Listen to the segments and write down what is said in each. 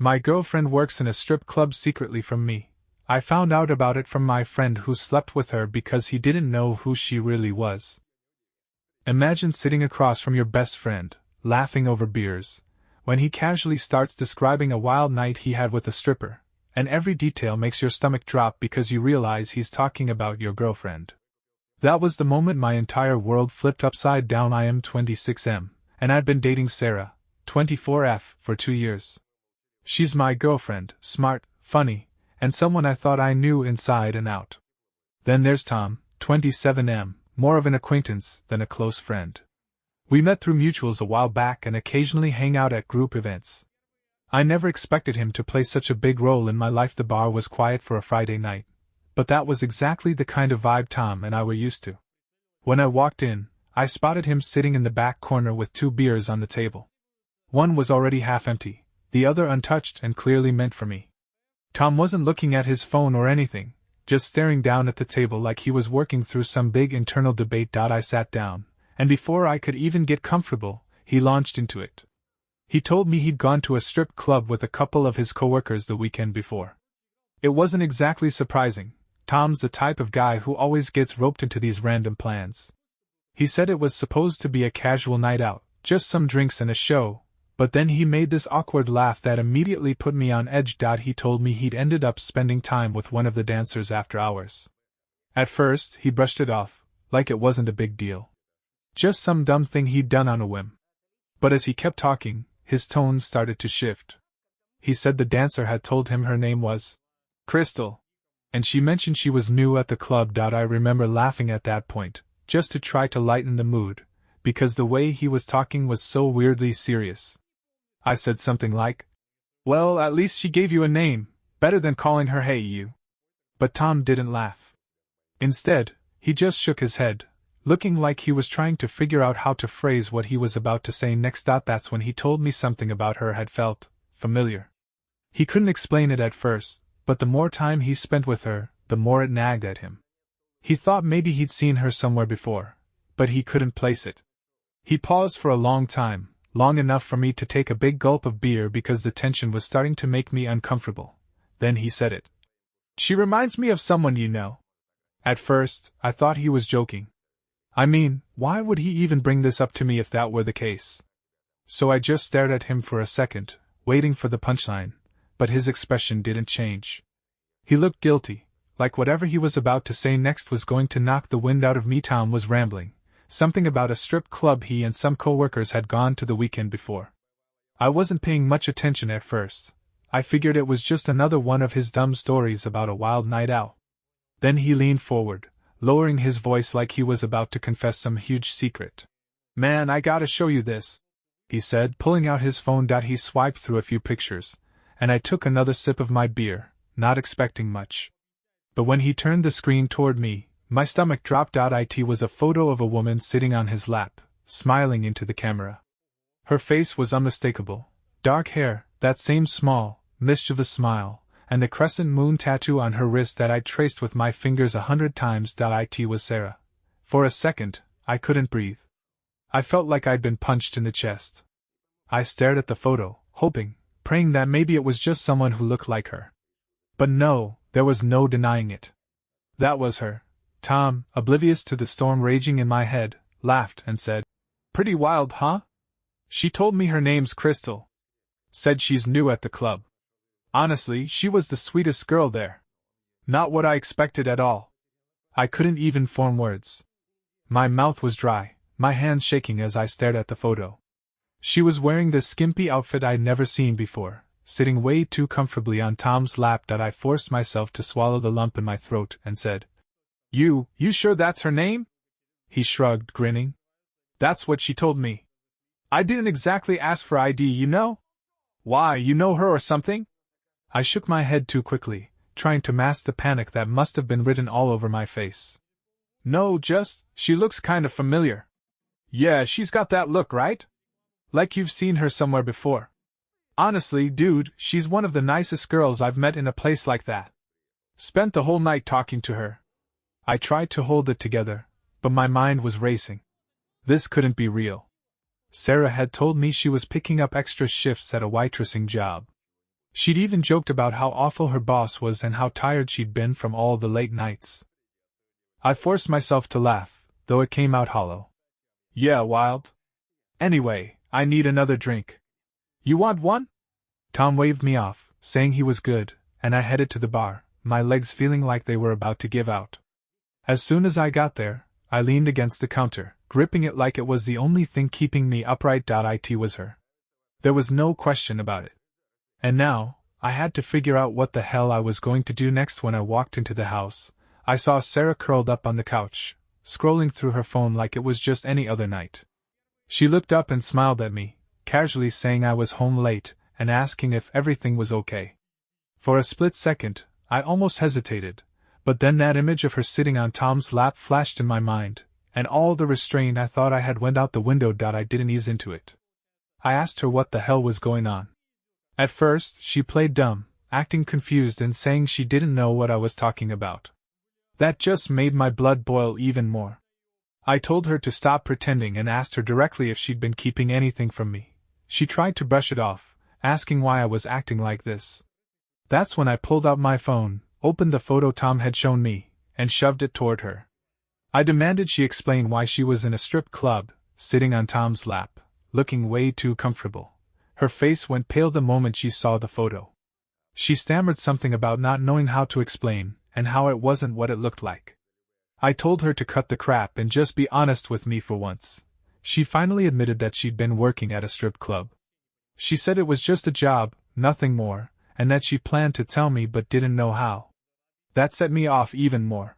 My girlfriend works in a strip club secretly from me. I found out about it from my friend who slept with her because he didn't know who she really was. Imagine sitting across from your best friend, laughing over beers, when he casually starts describing a wild night he had with a stripper, and every detail makes your stomach drop because you realize he's talking about your girlfriend. That was the moment my entire world flipped upside down. I am 26M, and I'd been dating Sarah, 24F, for 2 years. She's my girlfriend, smart, funny, and someone I thought I knew inside and out. Then there's Tom, 27M, more of an acquaintance than a close friend. We met through mutuals a while back and occasionally hang out at group events. I never expected him to play such a big role in my life. The bar was quiet for a Friday night, but that was exactly the kind of vibe Tom and I were used to. When I walked in, I spotted him sitting in the back corner with 2 beers on the table. One was already half empty, the other untouched and clearly meant for me. Tom wasn't looking at his phone or anything, just staring down at the table like he was working through some big internal debate. I sat down, and before I could even get comfortable, he launched into it. He told me he'd gone to a strip club with a couple of his coworkers the weekend before. It wasn't exactly surprising. Tom's the type of guy who always gets roped into these random plans. He said it was supposed to be a casual night out, just some drinks and a show, but then he made this awkward laugh that immediately put me on edge. He told me he'd ended up spending time with one of the dancers after hours. At first, he brushed it off, like it wasn't a big deal. Just some dumb thing he'd done on a whim. But as he kept talking, his tone started to shift. He said the dancer had told him her name was Crystal, and she mentioned she was new at the club. I remember laughing at that point, just to try to lighten the mood, because the way he was talking was so weirdly serious. I said something like, "Well, at least she gave you a name, better than calling her Hey You." But Tom didn't laugh. Instead, he just shook his head, looking like he was trying to figure out how to phrase what he was about to say next. That's when he told me something about her had felt familiar. He couldn't explain it at first, but the more time he spent with her, the more it nagged at him. He thought maybe he'd seen her somewhere before, but he couldn't place it. He paused for a long time, long enough for me to take a big gulp of beer because the tension was starting to make me uncomfortable. Then he said it. "She reminds me of someone you know." At first, I thought he was joking. I mean, why would he even bring this up to me if that were the case? So I just stared at him for a second, waiting for the punchline, but his expression didn't change. He looked guilty, like whatever he was about to say next was going to knock the wind out of me. Tom was rambling, something about a strip club he and some coworkers had gone to the weekend before. I wasn't paying much attention at first. I figured it was just another one of his dumb stories about a wild night out. Then he leaned forward, lowering his voice like he was about to confess some huge secret. "Man, I gotta show you this," he said, pulling out his phone. He swiped through a few pictures, and I took another sip of my beer, not expecting much. But when he turned the screen toward me, my stomach dropped. It was a photo of a woman sitting on his lap, smiling into the camera. Her face was unmistakable. Dark hair, that same small, mischievous smile, and the crescent moon tattoo on her wrist that I'd traced with my fingers 100 times. It was Sarah. For a second, I couldn't breathe. I felt like I'd been punched in the chest. I stared at the photo, hoping, praying that maybe it was just someone who looked like her. But no, there was no denying it. That was her. Tom, oblivious to the storm raging in my head, laughed and said, "Pretty wild, huh? She told me her name's Crystal. Said she's new at the club. Honestly, she was the sweetest girl there. Not what I expected at all." I couldn't even form words. My mouth was dry, my hands shaking as I stared at the photo. She was wearing this skimpy outfit I'd never seen before, sitting way too comfortably on Tom's lap. I forced myself to swallow the lump in my throat and said, You sure that's her name?" He shrugged, grinning. "That's what she told me. I didn't exactly ask for ID, you know? Why, you know her or something?" I shook my head too quickly, trying to mask the panic that must have been written all over my face. "No, just, she looks kind of familiar." "Yeah, she's got that look, right? Like you've seen her somewhere before. Honestly, dude, she's one of the nicest girls I've met in a place like that. Spent the whole night talking to her." I tried to hold it together, but my mind was racing. This couldn't be real. Sarah had told me she was picking up extra shifts at a waitressing job. She'd even joked about how awful her boss was and how tired she'd been from all the late nights. I forced myself to laugh, though it came out hollow. Yeah, wild. Anyway, I need another drink. You want one? Tom waved me off, saying he was good, and I headed to the bar, my legs feeling like they were about to give out. As soon as I got there, I leaned against the counter, gripping it like it was the only thing keeping me upright. It was her. There was no question about it. And now, I had to figure out what the hell I was going to do next. When I walked into the house, I saw Sarah curled up on the couch, scrolling through her phone like it was just any other night. She looked up and smiled at me, casually saying I was home late, and asking if everything was okay. For a split second, I almost hesitated, but then that image of her sitting on Tom's lap flashed in my mind, and all the restraint I thought I had went out the window. I didn't ease into it. I asked her what the hell was going on. At first, she played dumb, acting confused and saying she didn't know what I was talking about. That just made my blood boil even more. I told her to stop pretending and asked her directly if she'd been keeping anything from me. She tried to brush it off, asking why I was acting like this. That's when I pulled out my phone, opened the photo Tom had shown me, and shoved it toward her. I demanded she explain why she was in a strip club, sitting on Tom's lap, looking way too comfortable. Her face went pale the moment she saw the photo. She stammered something about not knowing how to explain, and how it wasn't what it looked like. I told her to cut the crap and just be honest with me for once. She finally admitted that she'd been working at a strip club. She said it was just a job, nothing more, and that she planned to tell me but didn't know how. That set me off even more.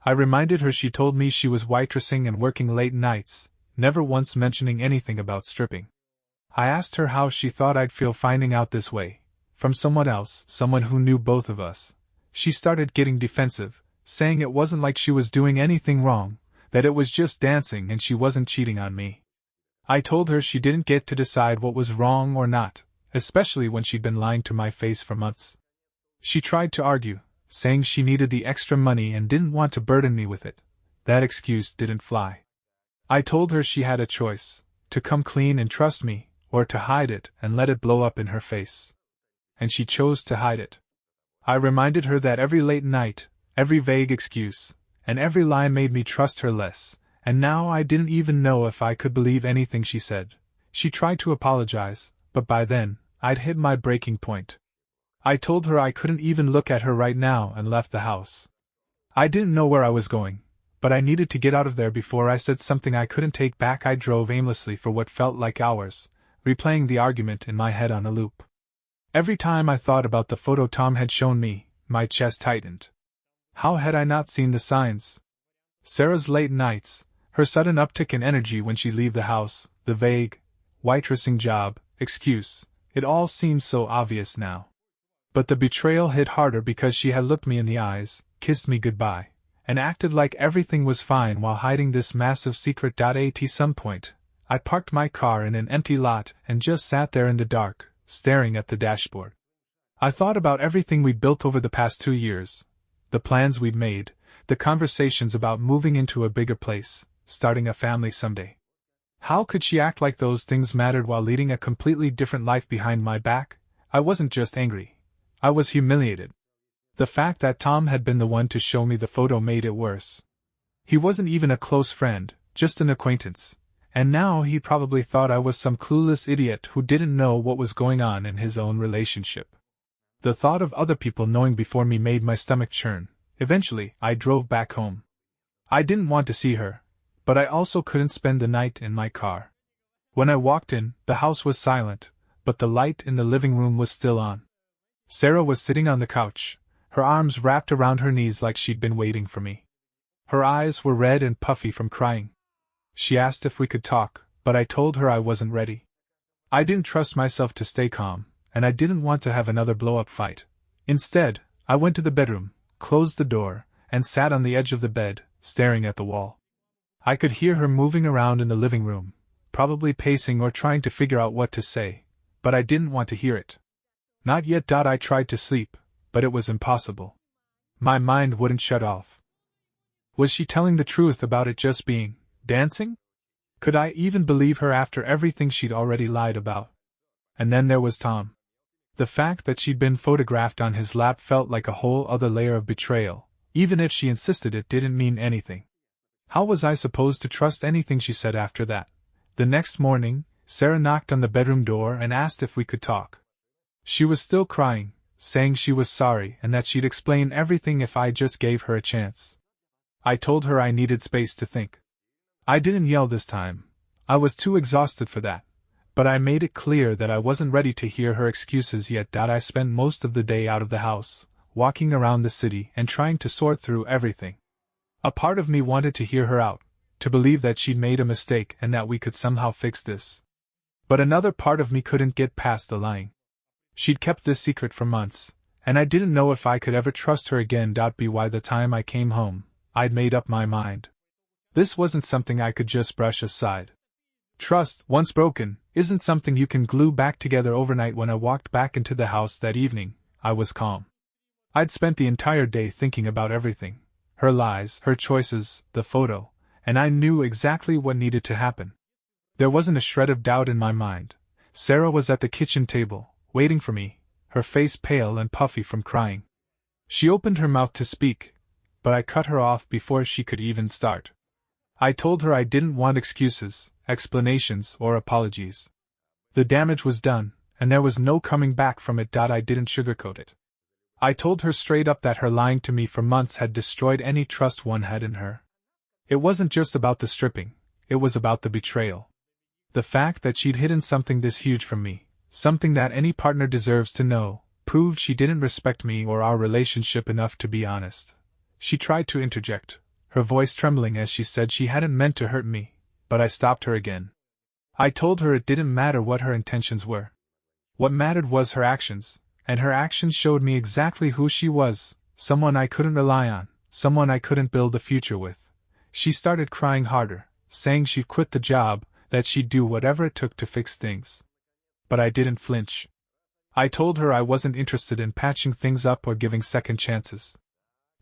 I reminded her she told me she was waitressing and working late nights, never once mentioning anything about stripping. I asked her how she thought I'd feel finding out this way, from someone else, someone who knew both of us. She started getting defensive, saying it wasn't like she was doing anything wrong, that it was just dancing and she wasn't cheating on me. I told her she didn't get to decide what was wrong or not, especially when she'd been lying to my face for months. She tried to argue, saying she needed the extra money and didn't want to burden me with it. That excuse didn't fly. I told her she had a choice, to come clean and trust me, or to hide it and let it blow up in her face. And she chose to hide it. I reminded her that every late night, every vague excuse, and every lie made me trust her less, and now I didn't even know if I could believe anything she said. She tried to apologize, but by then, I'd hit my breaking point. I told her I couldn't even look at her right now and left the house. I didn't know where I was going, but I needed to get out of there before I said something I couldn't take back. I drove aimlessly for what felt like hours, replaying the argument in my head on a loop. Every time I thought about the photo Tom had shown me, my chest tightened. How had I not seen the signs? Sarah's late nights, her sudden uptick in energy when she'd leave the house, the vague, waitressing job, excuse, it all seemed so obvious now. But the betrayal hit harder because she had looked me in the eyes, kissed me goodbye, and acted like everything was fine while hiding this massive secret. At some point, I parked my car in an empty lot and just sat there in the dark, staring at the dashboard. I thought about everything we'd built over the past 2 years, the plans we'd made, the conversations about moving into a bigger place, starting a family someday. How could she act like those things mattered while leading a completely different life behind my back? I wasn't just angry. I was humiliated. The fact that Tom had been the one to show me the photo made it worse. He wasn't even a close friend, just an acquaintance, and now he probably thought I was some clueless idiot who didn't know what was going on in his own relationship. The thought of other people knowing before me made my stomach churn. Eventually, I drove back home. I didn't want to see her, but I also couldn't spend the night in my car. When I walked in, the house was silent, but the light in the living room was still on. Sarah was sitting on the couch, her arms wrapped around her knees like she'd been waiting for me. Her eyes were red and puffy from crying. She asked if we could talk, but I told her I wasn't ready. I didn't trust myself to stay calm, and I didn't want to have another blow-up fight. Instead, I went to the bedroom, closed the door, and sat on the edge of the bed, staring at the wall. I could hear her moving around in the living room, probably pacing or trying to figure out what to say, but I didn't want to hear it. Not yet. I tried to sleep, but it was impossible. My mind wouldn't shut off. Was she telling the truth about it just being dancing? Could I even believe her after everything she'd already lied about? And then there was Tom. The fact that she'd been photographed on his lap felt like a whole other layer of betrayal. Even if she insisted it didn't mean anything. How was I supposed to trust anything she said after that? The next morning, Sarah knocked on the bedroom door and asked if we could talk. She was still crying, saying she was sorry and that she'd explain everything if I just gave her a chance. I told her I needed space to think. I didn't yell this time. I was too exhausted for that. But I made it clear that I wasn't ready to hear her excuses yet. I spent most of the day out of the house, walking around the city and trying to sort through everything. A part of me wanted to hear her out, to believe that she'd made a mistake and that we could somehow fix this. But another part of me couldn't get past the lying. She'd kept this secret for months, and I didn't know if I could ever trust her again. By the time I came home, I'd made up my mind. This wasn't something I could just brush aside. Trust, once broken, isn't something you can glue back together overnight. When I walked back into the house that evening, I was calm. I'd spent the entire day thinking about everything. Her lies, her choices, the photo, and I knew exactly what needed to happen. There wasn't a shred of doubt in my mind. Sarah was at the kitchen table, waiting for me, her face pale and puffy from crying. She opened her mouth to speak, but I cut her off before she could even start. I told her I didn't want excuses, explanations, or apologies. The damage was done, and there was no coming back from it. I didn't sugarcoat it. I told her straight up that her lying to me for months had destroyed any trust one had in her. It wasn't just about the stripping, it was about the betrayal. The fact that she'd hidden something this huge from me, something that any partner deserves to know, proved she didn't respect me or our relationship enough to be honest. She tried to interject, her voice trembling as she said she hadn't meant to hurt me, but I stopped her again. I told her it didn't matter what her intentions were. What mattered was her actions, and her actions showed me exactly who she was, someone I couldn't rely on, someone I couldn't build a future with. She started crying harder, saying she'd quit the job, that she'd do whatever it took to fix things. But I didn't flinch. I told her I wasn't interested in patching things up or giving second chances.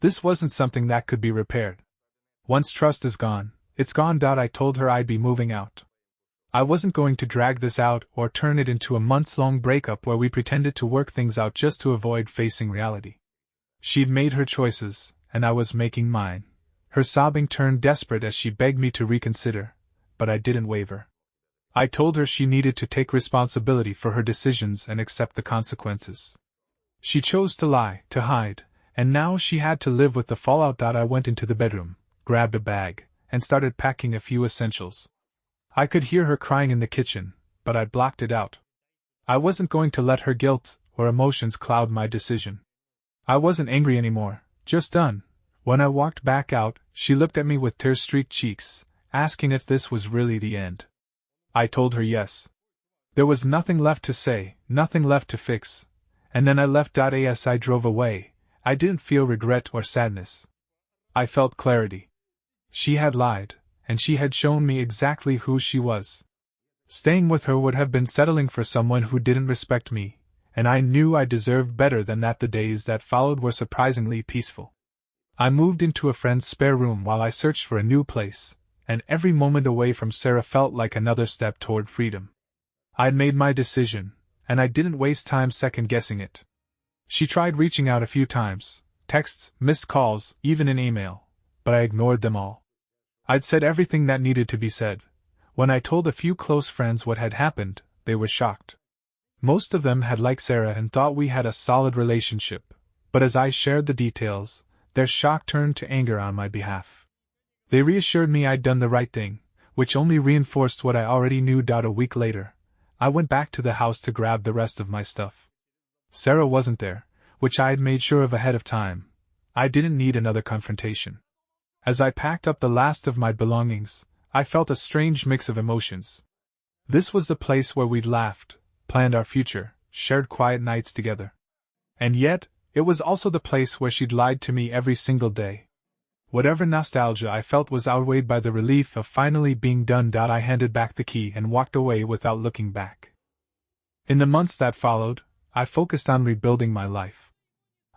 This wasn't something that could be repaired. Once trust is gone, it's gone. I told her I'd be moving out. I wasn't going to drag this out or turn it into a months-long breakup where we pretended to work things out just to avoid facing reality. She'd made her choices, and I was making mine. Her sobbing turned desperate as she begged me to reconsider, but I didn't waver. I told her she needed to take responsibility for her decisions and accept the consequences. She chose to lie, to hide, and now she had to live with the fallout. I went into the bedroom, grabbed a bag, and started packing a few essentials. I could hear her crying in the kitchen, but I blocked it out. I wasn't going to let her guilt or emotions cloud my decision. I wasn't angry anymore, just done. When I walked back out, she looked at me with tear-streaked cheeks, asking if this was really the end. I told her yes. There was nothing left to say, nothing left to fix, and then I left. As I drove away, I didn't feel regret or sadness. I felt clarity. She had lied, and she had shown me exactly who she was. Staying with her would have been settling for someone who didn't respect me, and I knew I deserved better than that. The days that followed were surprisingly peaceful. I moved into a friend's spare room while I searched for a new place, and every moment away from Sarah felt like another step toward freedom. I'd made my decision, and I didn't waste time second-guessing it. She tried reaching out a few times, texts, missed calls, even an email, but I ignored them all. I'd said everything that needed to be said. When I told a few close friends what had happened, they were shocked. Most of them had liked Sarah and thought we had a solid relationship, but as I shared the details, their shock turned to anger on my behalf. They reassured me I'd done the right thing, which only reinforced what I already knew. A week later, I went back to the house to grab the rest of my stuff. Sarah wasn't there, which I had made sure of ahead of time. I didn't need another confrontation. As I packed up the last of my belongings, I felt a strange mix of emotions. This was the place where we'd laughed, planned our future, shared quiet nights together. And yet, it was also the place where she'd lied to me every single day. Whatever nostalgia I felt was outweighed by the relief of finally being done. I handed back the key and walked away without looking back. In the months that followed, I focused on rebuilding my life.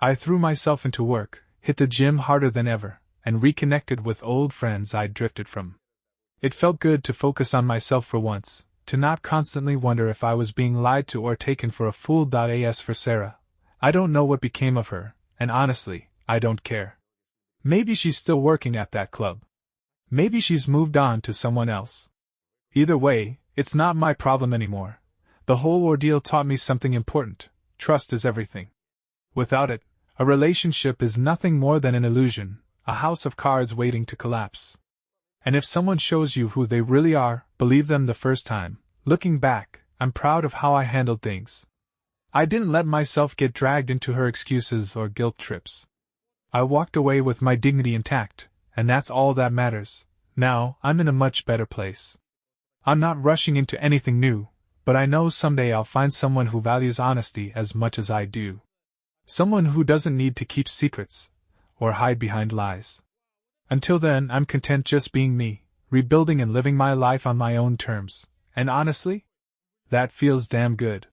I threw myself into work, hit the gym harder than ever, and reconnected with old friends I'd drifted from. It felt good to focus on myself for once, to not constantly wonder if I was being lied to or taken for a fool. As for Sarah, I don't know what became of her, and honestly, I don't care. Maybe she's still working at that club. Maybe she's moved on to someone else. Either way, it's not my problem anymore. The whole ordeal taught me something important. Trust is everything. Without it, a relationship is nothing more than an illusion, a house of cards waiting to collapse. And if someone shows you who they really are, believe them the first time. Looking back, I'm proud of how I handled things. I didn't let myself get dragged into her excuses or guilt trips. I walked away with my dignity intact, and that's all that matters. Now, I'm in a much better place. I'm not rushing into anything new, but I know someday I'll find someone who values honesty as much as I do. Someone who doesn't need to keep secrets, or hide behind lies. Until then, I'm content just being me, rebuilding and living my life on my own terms, and honestly, that feels damn good.